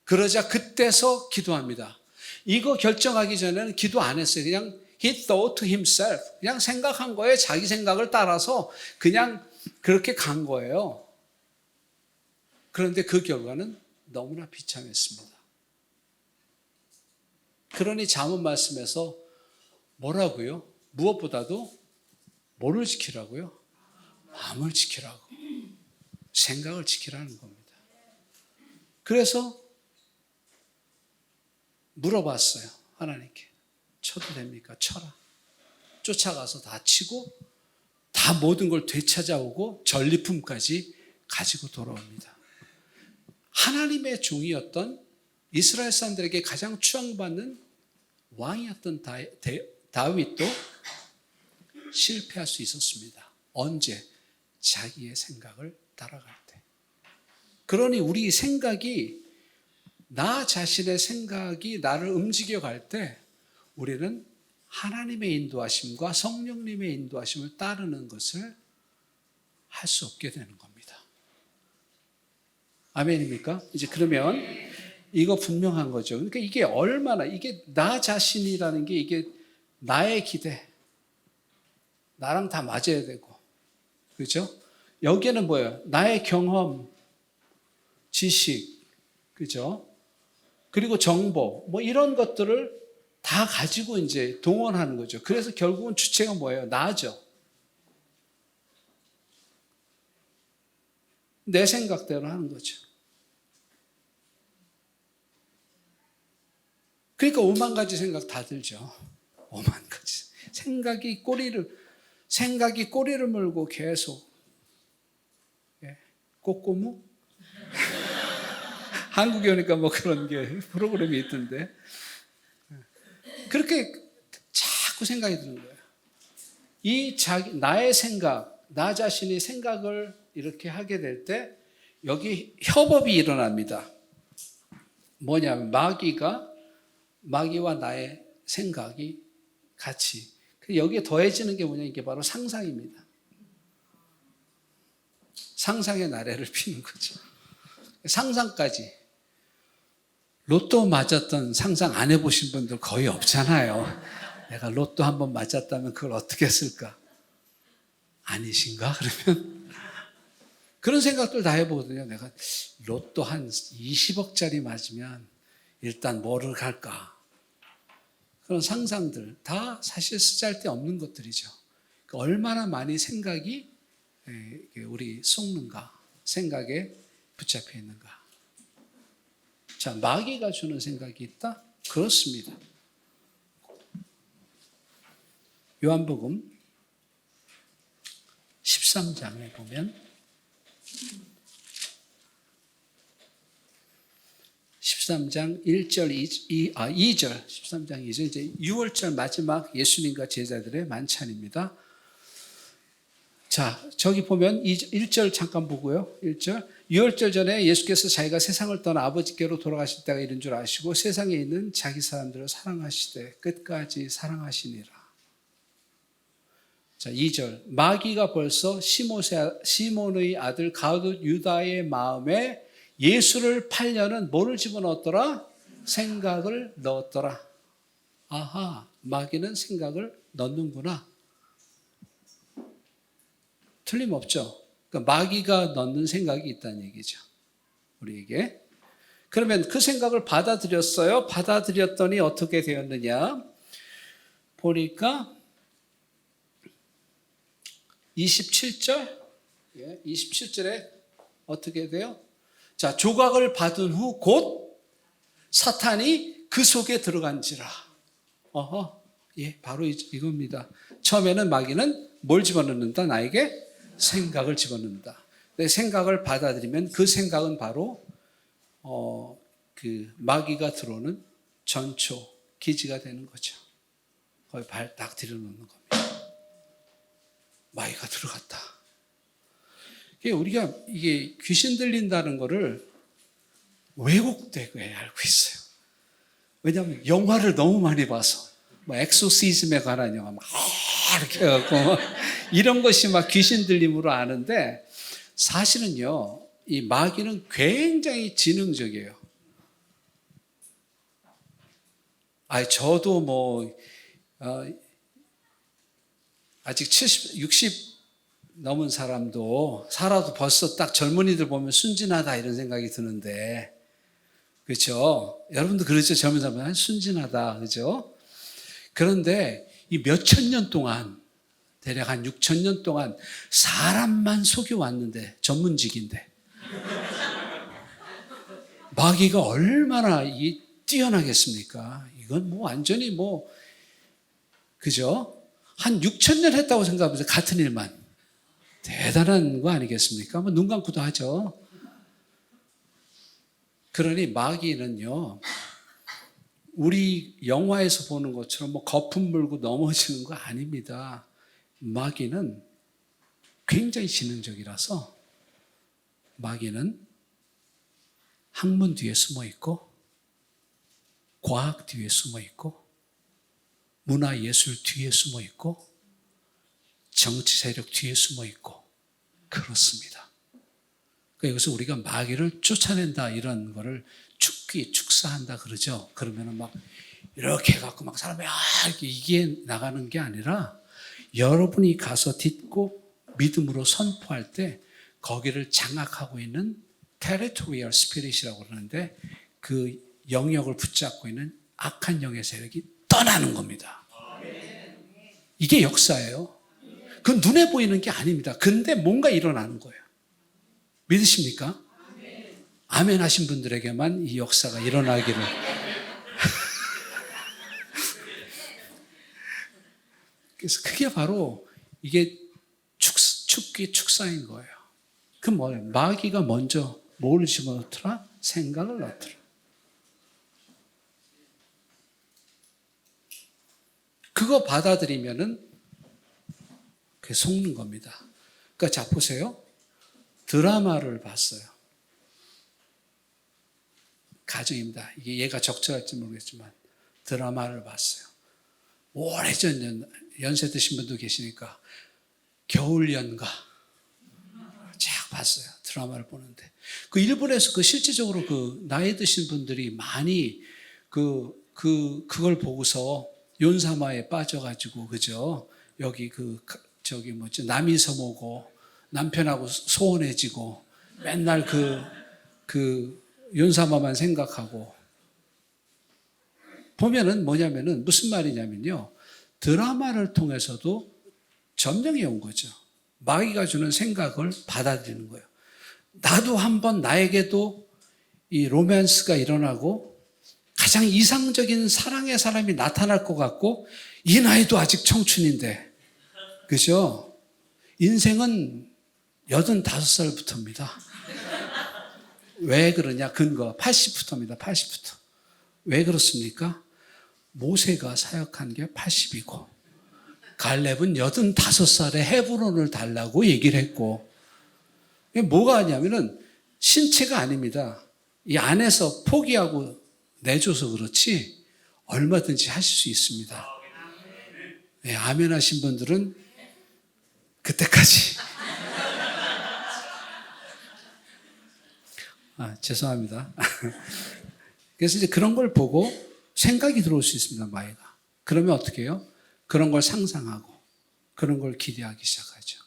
[SPEAKER 1] 그러자 그때서 기도합니다. 이거 결정하기 전에는 기도 안 했어요. 그냥 he thought to himself. 그냥 생각한 거예요. 자기 생각을 따라서 그냥 그렇게 간 거예요. 그런데 그 결과는 너무나 비참했습니다. 그러니 잠언 말씀에서 뭐라고요? 무엇보다도 뭐를 지키라고요? 마음을 지키라고. 생각을 지키라는 겁니다. 그래서 물어봤어요. 하나님께. 쳐도 됩니까? 쳐라. 쫓아가서 다 치고 다 모든 걸 되찾아오고 전리품까지 가지고 돌아옵니다. 하나님의 종이었던 이스라엘 사람들에게 가장 추앙받는 왕이었던 다윗도 실패할 수 있었습니다. 언제? 자기의 생각을 따라갈 때. 그러니 우리 생각이 나 자신의 생각이 나를 움직여갈 때 우리는 하나님의 인도하심과 성령님의 인도하심을 따르는 것을 할 수 없게 되는 겁니다. 아멘입니까? 이제 그러면 이거 분명한 거죠. 그러니까 이게 얼마나, 이게 나 자신이라는 게 이게 나의 기대, 나랑 다 맞아야 되고, 그죠? 여기에는 뭐예요? 나의 경험, 지식, 그죠? 그리고 정보, 뭐 이런 것들을 다 가지고 이제 동원하는 거죠. 그래서 결국은 주체가 뭐예요? 나죠. 내 생각대로 하는 거죠. 그러니까 5만 가지 생각 다 들죠. 5만 가지. 생각이 꼬리를 물고 계속. 꼬꼬무? 한국에 오니까 뭐 그런 게 프로그램이 있던데. 그렇게 자꾸 생각이 드는 거예요. 나의 생각, 나 자신이 생각을 이렇게 하게 될 때 여기 협업이 일어납니다. 뭐냐면 마귀와 나의 생각이 같이. 여기에 더해지는 게 뭐냐, 이게 바로 상상입니다. 상상의 나래를 피는 거죠. 상상까지. 로또 맞았던 상상 안 해보신 분들 거의 없잖아요. 내가 로또 한번 맞았다면 그걸 어떻게 했을까? 아니신가? 그러면 그런 생각들 다 해보거든요. 내가 로또 한 20억짜리 맞으면 일단 뭐를 갈까? 그런 상상들 다 사실 쓰잘데없는 것들이죠. 얼마나 많이 생각이 우리 속는가, 생각에 붙잡혀 있는가. 자, 마귀가 주는 생각이 있다? 그렇습니다. 요한복음 13장에 보면 13장 2절, 13장 2절, 이제 6월절 마지막 예수님과 제자들의 만찬입니다. 자, 저기 보면 1절 잠깐 보고요. 1절. 6월절 전에 예수께서 자기가 세상을 떠나 아버지께로 돌아가실 때가 이른 줄 아시고 세상에 있는 자기 사람들을 사랑하시되 끝까지 사랑하시니라. 자, 2절. 마귀가 벌써 시몬의 아들 가룟 유다의 마음에 예수를 팔려는 뭐를 집어넣었더라? 생각을 넣었더라. 아하, 마귀는 생각을 넣는구나. 틀림없죠. 그러니까 마귀가 넣는 생각이 있다는 얘기죠. 우리에게. 그러면 그 생각을 받아들였어요. 받아들였더니 어떻게 되었느냐? 보니까 27절, 27절에 어떻게 돼요? 자, 조각을 받은 후 곧 사탄이 그 속에 들어간지라. 바로 이겁니다. 처음에는 마귀는 뭘 집어넣는다? 나에게 생각을 집어넣는다. 내 생각을 받아들이면 그 생각은 바로 그 마귀가 들어오는 전초, 기지가 되는 거죠. 거기 발 딱 들여놓는 겁니다. 마귀가 들어갔다. 우리가 이게 귀신 들린다는 거를 왜곡되게 알고 있어요. 왜냐하면 영화를 너무 많이 봐서 뭐 엑소시즘에 관한 영화 막 이렇게 해갖고 이런 것이 막 귀신 들림으로 아는데 사실은요, 이 마귀는 굉장히 지능적이에요. 저도 뭐 아직 70, 60 넘은 사람도 살아도 벌써 딱 젊은이들 보면 순진하다 이런 생각이 드는데, 그렇죠? 여러분도 그렇죠? 젊은 사람은 순진하다, 그렇죠? 그런데 이 몇천 년 동안, 대략 한 6천 년 동안 사람만 속여왔는데, 전문직인데 마귀가 얼마나 뛰어나겠습니까? 이건 뭐 완전히 그죠? 한 6천 년 했다고 생각하면서 같은 일만. 대단한 거 아니겠습니까? 눈 감고도 하죠. 그러니 마귀는요, 우리 영화에서 보는 것처럼 거품 물고 넘어지는 거 아닙니다. 마귀는 굉장히 지능적이라서 마귀는 학문 뒤에 숨어 있고, 과학 뒤에 숨어 있고, 문화 예술 뒤에 숨어 있고, 정치 세력 뒤에 숨어 있고, 그렇습니다. 여기서 우리가 마귀를 쫓아낸다 이런 거를 축사한다 그러죠. 그러면은 막 이렇게 해갖고 막 사람이 이렇게 이기에 나가는 게 아니라 여러분이 가서 딛고 믿음으로 선포할 때 거기를 장악하고 있는 territorial spirit이라고 그러는데 그 영역을 붙잡고 있는 악한 영의 세력이 떠나는 겁니다. 이게 역사예요. 그건 눈에 보이는 게 아닙니다. 근데 뭔가 일어나는 거예요. 믿으십니까? 아멘 하신 분들에게만 이 역사가 일어나기를. 그래서 그게 바로 이게 축사인 거예요. 그 뭐예요? 마귀가 먼저 뭘 집어넣더라? 생각을 넣더라. 그거 받아들이면은 그게 속는 겁니다. 그러니까 자 보세요. 드라마를 봤어요. 가정입니다. 이게 얘가 적절할지 모르겠지만 드라마를 봤어요. 오래전 연세 드신 분도 계시니까 겨울연가 쫙 봤어요. 드라마를 보는데 일본에서 실질적으로 나이 드신 분들이 많이 그걸 보고서 윤사마에 빠져가지고 그죠? 여기 남이섬 오고 남편하고 소원해지고 맨날 윤사마만 생각하고 보면은 뭐냐면은 무슨 말이냐면요. 드라마를 통해서도 점령해 온 거죠. 마귀가 주는 생각을 받아들이는 거예요. 나도 한번 나에게도 이 로맨스가 일어나고 가장 이상적인 사랑의 사람이 나타날 것 같고 이 나이도 아직 청춘인데 그죠? 인생은 85살부터입니다. 왜 그러냐? 근거 80부터입니다. 80부터. 왜 그렇습니까? 모세가 사역한 게 80이고 갈렙은 85살에 헤브론을 달라고 얘기를 했고 뭐가 아니냐면은 신체가 아닙니다. 이 안에서 포기하고 내줘서 그렇지 얼마든지 하실 수 있습니다. 네, 아멘 하신 분들은 그때까지 죄송합니다. 그래서 이제 그런 걸 보고 생각이 들어올 수 있습니다, 마귀가. 그러면 어떻게 해요? 그런 걸 상상하고 그런 걸 기대하기 시작하죠.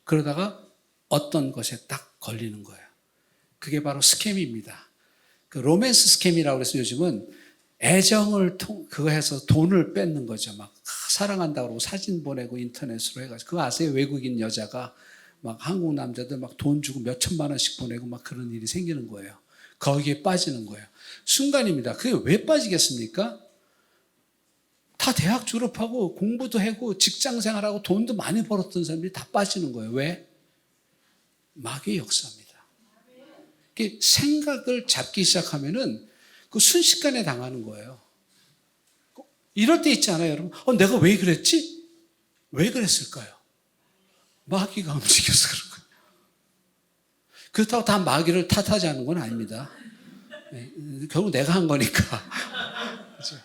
[SPEAKER 1] 그러다가 어떤 것에 딱 걸리는 거예요. 그게 바로 스캠입니다. 로맨스 스캠이라고 해서 요즘은 애정을 그거 해서 돈을 뺏는 거죠. 막 사랑한다고 그러고 사진 보내고 인터넷으로 해가지고 그거 아세요? 외국인 여자가 막 한국 남자들 막 돈 주고 몇 천만 원씩 보내고 막 그런 일이 생기는 거예요. 거기에 빠지는 거예요. 순간입니다. 그게 왜 빠지겠습니까? 다 대학 졸업하고 공부도 하고 직장 생활하고 돈도 많이 벌었던 사람들이 다 빠지는 거예요. 왜? 마귀의 역사입니다. 생각을 잡기 시작하면은 그 순식간에 당하는 거예요. 이럴 때 있지 않아요, 여러분? 내가 왜 그랬지? 왜 그랬을까요? 마귀가 움직여서 그런 거예요. 그렇다고 다 마귀를 탓하자는 건 아닙니다. 결국 내가 한 거니까. 그렇죠?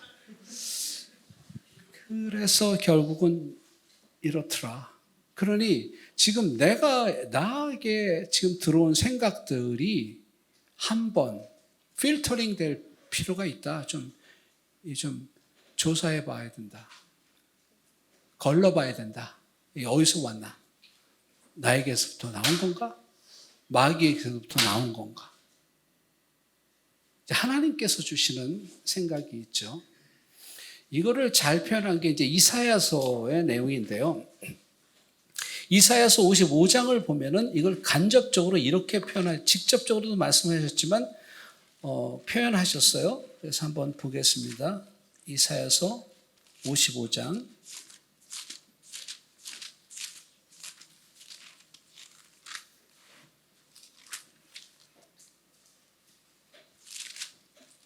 [SPEAKER 1] 그래서 결국은 이렇더라. 그러니 지금 나에게 지금 들어온 생각들이 한번 필터링 될 필요가 있다. 좀 조사해 봐야 된다. 걸러봐야 된다. 이게 어디서 왔나? 나에게서부터 나온 건가? 마귀에게서부터 나온 건가? 하나님께서 주시는 생각이 있죠. 이거를 잘 표현한 게 이제 이사야서의 내용인데요. 이사야서 55장을 보면은 이걸 간접적으로 이렇게 직접적으로도 말씀하셨지만 표현하셨어요. 그래서 한번 보겠습니다. 이사야서 55장.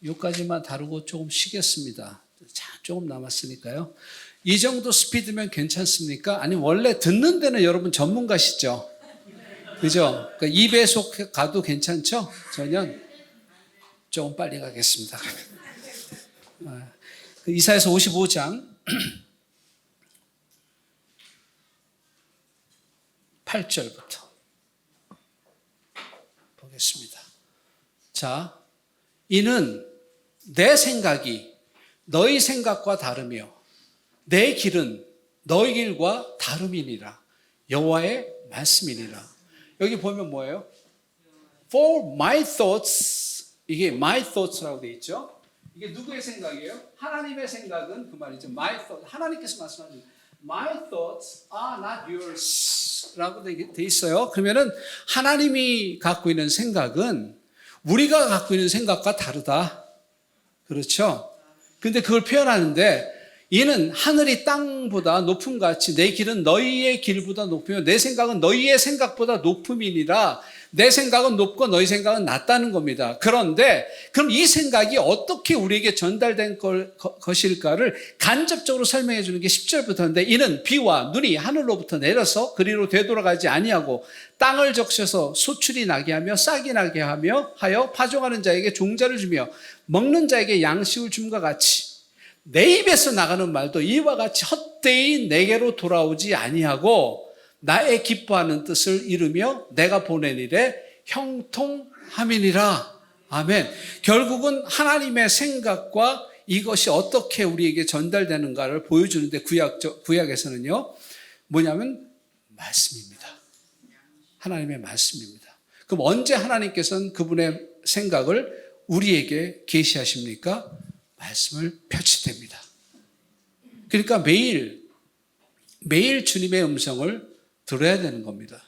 [SPEAKER 1] 여기까지만 다루고 조금 쉬겠습니다. 조금 남았으니까요. 이 정도 스피드면 괜찮습니까? 아니, 원래 듣는 데는 여러분 전문가시죠? 그죠? 그러니까 2배속 가도 괜찮죠? 저는 조금 빨리 가겠습니다. 이사야서 55장 8절부터 보겠습니다. 자, 이는 내 생각이 너희 생각과 다르며 내 길은 너희 길과 다름이니라. 여호와의 말씀이니라. 여기 보면 뭐예요? For my thoughts, 이게 my thoughts라고 되어 있죠. 이게 누구의 생각이에요? 하나님의 생각은 그 말이죠. My thoughts. 하나님께서 말씀하시는 My thoughts are not yours 라고 되어 있어요. 그러면은 하나님이 갖고 있는 생각은 우리가 갖고 있는 생각과 다르다. 그렇죠? 근데 그걸 표현하는데 이는 하늘이 땅보다 높음 같이 내 길은 너희의 길보다 높으며 내 생각은 너희의 생각보다 높음이니라. 내 생각은 높고 너희 생각은 낮다는 겁니다. 그런데 그럼 이 생각이 어떻게 우리에게 전달된 것일까를 간접적으로 설명해 주는 게 10절부터인데 이는 비와 눈이 하늘로부터 내려서 그리로 되돌아가지 아니하고 땅을 적셔서 소출이 나게 하며 싹이 나게 하여 파종하는 자에게 종자를 주며 먹는 자에게 양식을 줌과 같이 내 입에서 나가는 말도 이와 같이 헛되이 내게로 돌아오지 아니하고 나의 기뻐하는 뜻을 이루며 내가 보낸 일에 형통함이니라. 아멘. 결국은 하나님의 생각과 이것이 어떻게 우리에게 전달되는가를 보여주는데 구약에서는요. 뭐냐면 말씀입니다. 하나님의 말씀입니다. 그럼 언제 하나님께서는 그분의 생각을 우리에게 계시하십니까? 말씀을 펼치됩니다. 그러니까 매일 주님의 음성을 들어야 되는 겁니다.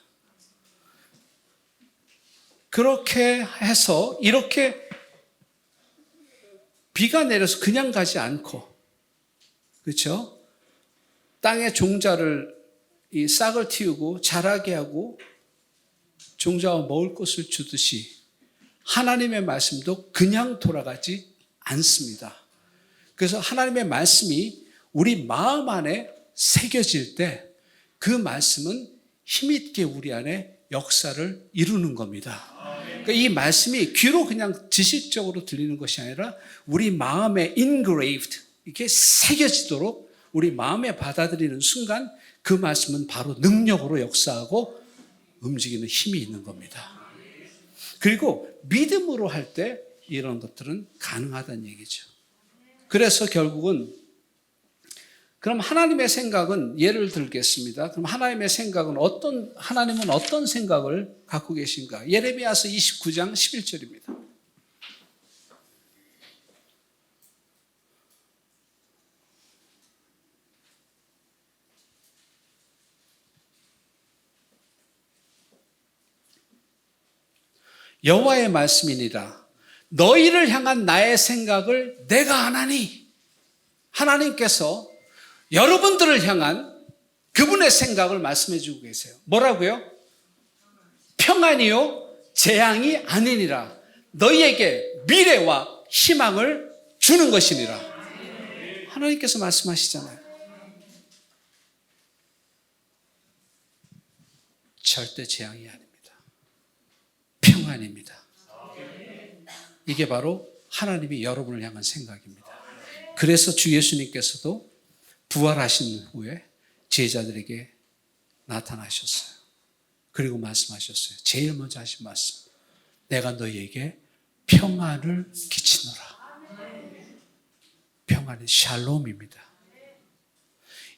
[SPEAKER 1] 그렇게 해서 이렇게 비가 내려서 그냥 가지 않고, 그렇죠? 땅에 종자를 이 싹을 틔우고 자라게 하고 종자와 먹을 것을 주듯이 하나님의 말씀도 그냥 돌아가지 않습니다. 그래서 하나님의 말씀이 우리 마음 안에 새겨질 때 그 말씀은 힘있게 우리 안에 역사를 이루는 겁니다. 그러니까 이 말씀이 귀로 그냥 지식적으로 들리는 것이 아니라 우리 마음에 engraved, 이렇게 새겨지도록 우리 마음에 받아들이는 순간 그 말씀은 바로 능력으로 역사하고 움직이는 힘이 있는 겁니다. 그리고 믿음으로 할 때 이런 것들은 가능하다는 얘기죠. 그래서 결국은 그럼 하나님의 생각은 예를 들겠습니다. 그럼 하나님의 생각은 하나님은 어떤 생각을 갖고 계신가? 예레미야서 29장 11절입니다. 여호와의 말씀이니라. 너희를 향한 나의 생각을 내가 아나니. 하나님께서 여러분들을 향한 그분의 생각을 말씀해 주고 계세요. 뭐라고요? 평안이요 재앙이 아니니라. 너희에게 미래와 희망을 주는 것이니라. 하나님께서 말씀하시잖아요. 절대 재앙이 아닙니다. 평안입니다. 이게 바로 하나님이 여러분을 향한 생각입니다. 그래서 주 예수님께서도 부활하신 후에 제자들에게 나타나셨어요. 그리고 말씀하셨어요. 제일 먼저 하신 말씀. 내가 너희에게 평안을 끼치노라. 평안은 샬롬입니다.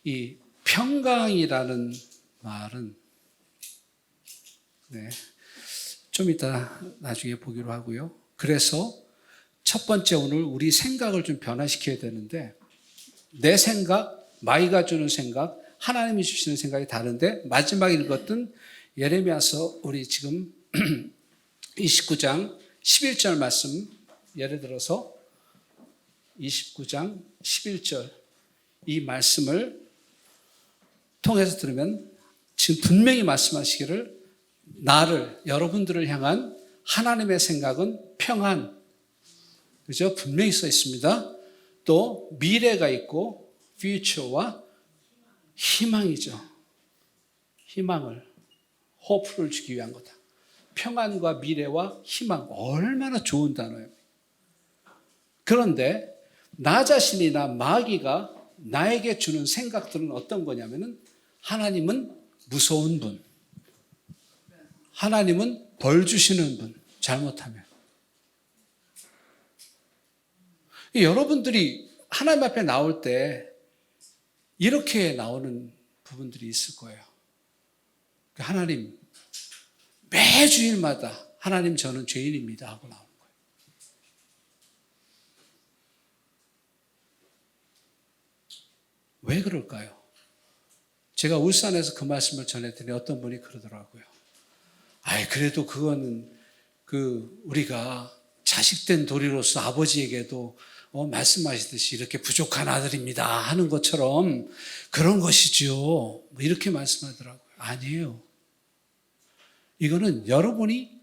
[SPEAKER 1] 이 평강이라는 말은 좀 이따 나중에 보기로 하고요. 그래서 첫 번째 오늘 우리 생각을 좀 변화시켜야 되는데 내 생각, 마이가 주는 생각, 하나님이 주시는 생각이 다른데 마지막에 읽었던 예레미야서 우리 지금 29장 11절 말씀 예를 들어서 29장 11절 이 말씀을 통해서 들으면 지금 분명히 말씀하시기를 나를 여러분들을 향한 하나님의 생각은 평안 그죠? 분명히 써 있습니다. 또 미래가 있고 future와 희망이죠. 희망을 hope를 주기 위한 거다. 평안과 미래와 희망 얼마나 좋은 단어예요. 그런데 나 자신이나 마귀가 나에게 주는 생각들은 어떤 거냐면은 하나님은 무서운 분. 하나님은 벌 주시는 분. 잘못하면. 여러분들이 하나님 앞에 나올 때 이렇게 나오는 부분들이 있을 거예요. 하나님, 매 주일마다 하나님 저는 죄인입니다 하고 나오는 거예요. 왜 그럴까요? 제가 울산에서 그 말씀을 전했더니 어떤 분이 그러더라고요. 그래도 그거는 우리가 자식된 도리로서 아버지에게도 말씀하시듯이 이렇게 부족한 아들입니다 하는 것처럼 그런 것이죠. 이렇게 말씀하더라고요. 아니에요. 이거는 여러분이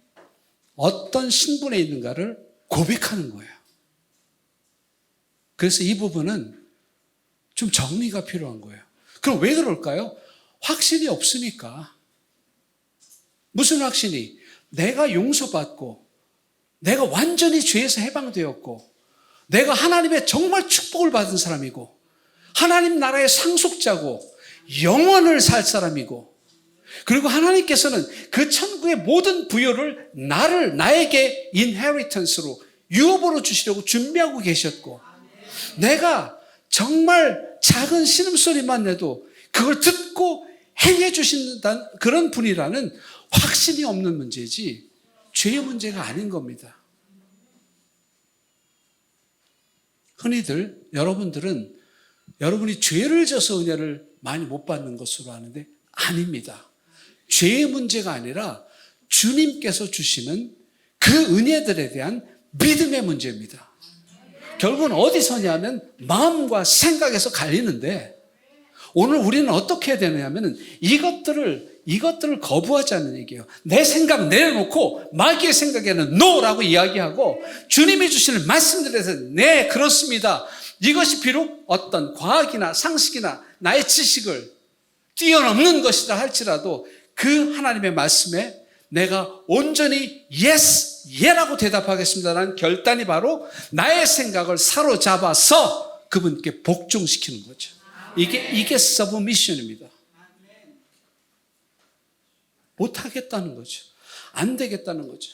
[SPEAKER 1] 어떤 신분에 있는가를 고백하는 거예요. 그래서 이 부분은 좀 정리가 필요한 거예요. 그럼 왜 그럴까요? 확신이 없으니까. 무슨 확신이? 내가 용서받고 내가 완전히 죄에서 해방되었고 내가 하나님의 정말 축복을 받은 사람이고 하나님 나라의 상속자고 영원을 살 사람이고 그리고 하나님께서는 그 천국의 모든 부여를 나에게 인헤리턴스로 유업으로 주시려고 준비하고 계셨고 내가 정말 작은 신음소리만 내도 그걸 듣고 행해 주신다는 그런 분이라는 확신이 없는 문제지 죄의 문제가 아닌 겁니다. 흔히들 여러분들은 여러분이 죄를 져서 은혜를 많이 못 받는 것으로 아는데 아닙니다. 죄의 문제가 아니라 주님께서 주시는 그 은혜들에 대한 믿음의 문제입니다. 결국은 어디서냐면 마음과 생각에서 갈리는데 오늘 우리는 어떻게 해야 되느냐면 이것들을 거부하자는 얘기예요. 내 생각 내려놓고 마귀의 생각에는 NO라고 이야기하고 주님이 주시는 말씀들에서 네 그렇습니다. 이것이 비록 어떤 과학이나 상식이나 나의 지식을 뛰어넘는 것이다 할지라도 그 하나님의 말씀에 내가 온전히 yes, 예라고 대답하겠습니다라는 결단이 바로 나의 생각을 사로잡아서 그분께 복종시키는 거죠. 이게 서브미션입니다. 못하겠다는 거죠. 안 되겠다는 거죠.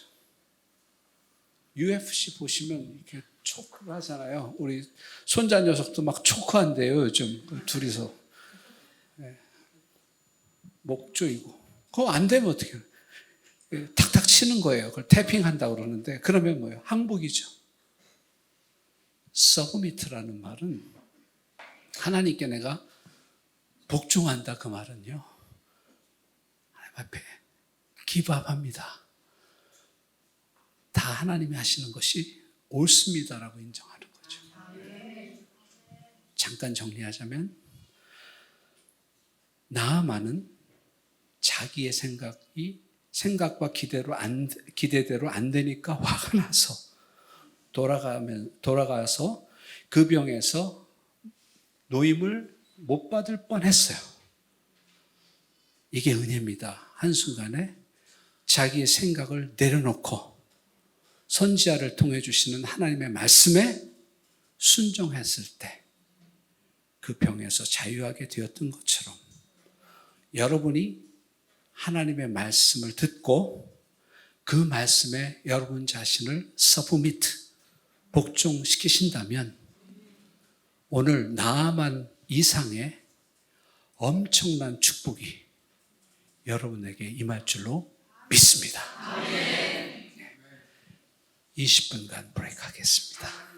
[SPEAKER 1] UFC 보시면 이렇게 초크를 하잖아요. 우리 손자 녀석도 막 초크한대요, 요즘. 둘이서. 목 조이고. 그거 안 되면 어떻게 해요? 탁탁 치는 거예요. 그걸 태핑한다고 그러는데, 그러면 뭐예요? 항복이죠. 서브미트라는 말은 하나님께 내가 복종한다 그 말은요. 하나님 앞에 기밥합니다. 다 하나님이 하시는 것이 옳습니다라고 인정하는 거죠. 잠깐 정리하자면 나아만은 자기의 생각과 기대대로 안 되니까 화가 나서 돌아가서 그 병에서 노임을 못 받을 뻔했어요. 이게 은혜입니다. 한순간에 자기의 생각을 내려놓고 선지자를 통해 주시는 하나님의 말씀에 순종했을 때 그 병에서 자유하게 되었던 것처럼 여러분이 하나님의 말씀을 듣고 그 말씀에 여러분 자신을 서브미트, 복종시키신다면 오늘 나아만 이상의 엄청난 축복이 여러분에게 임할 줄로 믿습니다. 20분간 브레이크 하겠습니다.